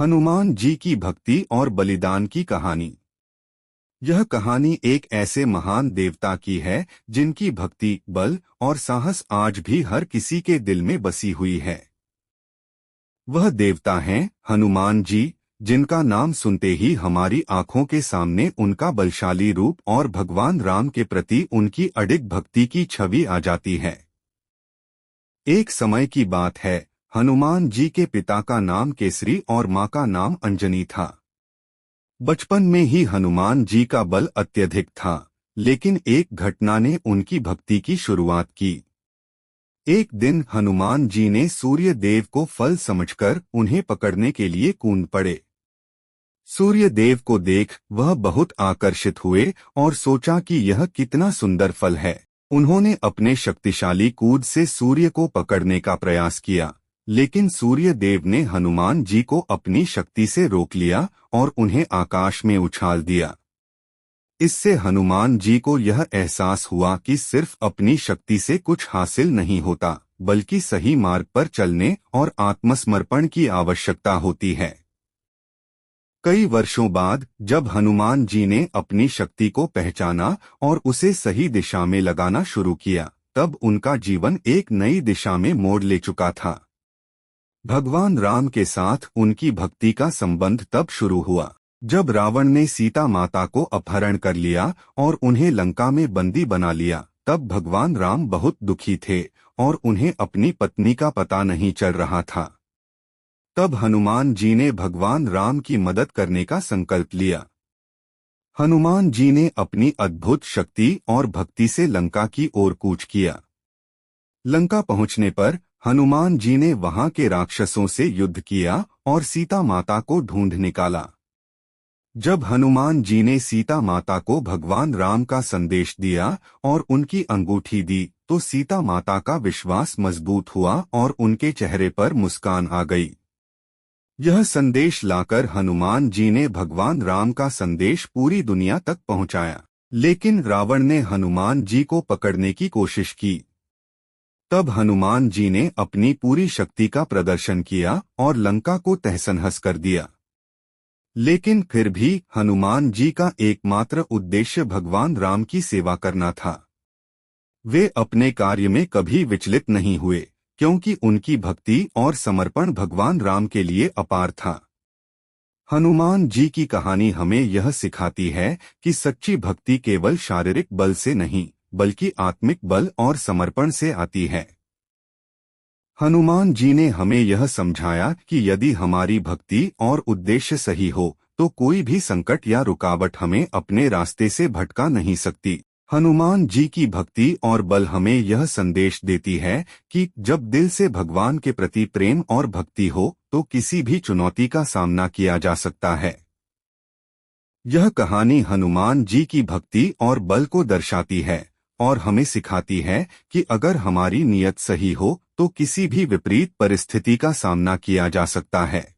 हनुमान जी की भक्ति और बलिदान की कहानी। यह कहानी एक ऐसे महान देवता की है जिनकी भक्ति, बल और साहस आज भी हर किसी के दिल में बसी हुई है। वह देवता हैं हनुमान जी, जिनका नाम सुनते ही हमारी आंखों के सामने उनका बलशाली रूप और भगवान राम के प्रति उनकी अडिग भक्ति की छवि आ जाती है। एक समय की बात है, हनुमान जी के पिता का नाम केसरी और माँ का नाम अंजनी था। बचपन में ही हनुमान जी का बल अत्यधिक था, लेकिन एक घटना ने उनकी भक्ति की शुरुआत की। एक दिन हनुमान जी ने सूर्य देव को फल समझकर उन्हें पकड़ने के लिए कूद पड़े। सूर्य देव को देख वह बहुत आकर्षित हुए और सोचा कि यह कितना सुंदर फल है। उन्होंने अपने शक्तिशाली कूद से सूर्य को पकड़ने का प्रयास किया, लेकिन सूर्य देव ने हनुमान जी को अपनी शक्ति से रोक लिया और उन्हें आकाश में उछाल दिया। इससे हनुमान जी को यह एहसास हुआ कि सिर्फ अपनी शक्ति से कुछ हासिल नहीं होता, बल्कि सही मार्ग पर चलने और आत्मसमर्पण की आवश्यकता होती है। कई वर्षों बाद जब हनुमान जी ने अपनी शक्ति को पहचाना और उसे सही दिशा में लगाना शुरू किया, तब उनका जीवन एक नई दिशा में मोड़ ले चुका था। भगवान राम के साथ उनकी भक्ति का संबंध तब शुरू हुआ जब रावण ने सीता माता को अपहरण कर लिया और उन्हें लंका में बंदी बना लिया। तब भगवान राम बहुत दुखी थे और उन्हें अपनी पत्नी का पता नहीं चल रहा था। तब हनुमान जी ने भगवान राम की मदद करने का संकल्प लिया। हनुमान जी ने अपनी अद्भुत शक्ति और भक्ति से लंका की ओर कूच किया। लंका पहुंचने पर हनुमान जी ने वहां के राक्षसों से युद्ध किया और सीता माता को ढूंढ निकाला। जब हनुमान जी ने सीता माता को भगवान राम का संदेश दिया और उनकी अंगूठी दी, तो सीता माता का विश्वास मजबूत हुआ और उनके चेहरे पर मुस्कान आ गई। यह संदेश लाकर हनुमान जी ने भगवान राम का संदेश पूरी दुनिया तक पहुंचाया। लेकिन रावण ने हनुमान जी को पकड़ने की कोशिश की। तब हनुमान जी ने अपनी पूरी शक्ति का प्रदर्शन किया और लंका को तहस-नहस कर दिया। लेकिन फिर भी हनुमान जी का एकमात्र उद्देश्य भगवान राम की सेवा करना था। वे अपने कार्य में कभी विचलित नहीं हुए, क्योंकि उनकी भक्ति और समर्पण भगवान राम के लिए अपार था। हनुमान जी की कहानी हमें यह सिखाती है कि सच्ची भक्ति केवल शारीरिक बल से नहीं, बल्कि आत्मिक बल और समर्पण से आती है। हनुमान जी ने हमें यह समझाया कि यदि हमारी भक्ति और उद्देश्य सही हो, तो कोई भी संकट या रुकावट हमें अपने रास्ते से भटका नहीं सकती। हनुमान जी की भक्ति और बल हमें यह संदेश देती है कि जब दिल से भगवान के प्रति प्रेम और भक्ति हो, तो किसी भी चुनौती का सामना किया जा सकता है। यह कहानी हनुमान जी की भक्ति और बल को दर्शाती है और हमें सिखाती है कि अगर हमारी नीयत सही हो, तो किसी भी विपरीत परिस्थिति का सामना किया जा सकता है।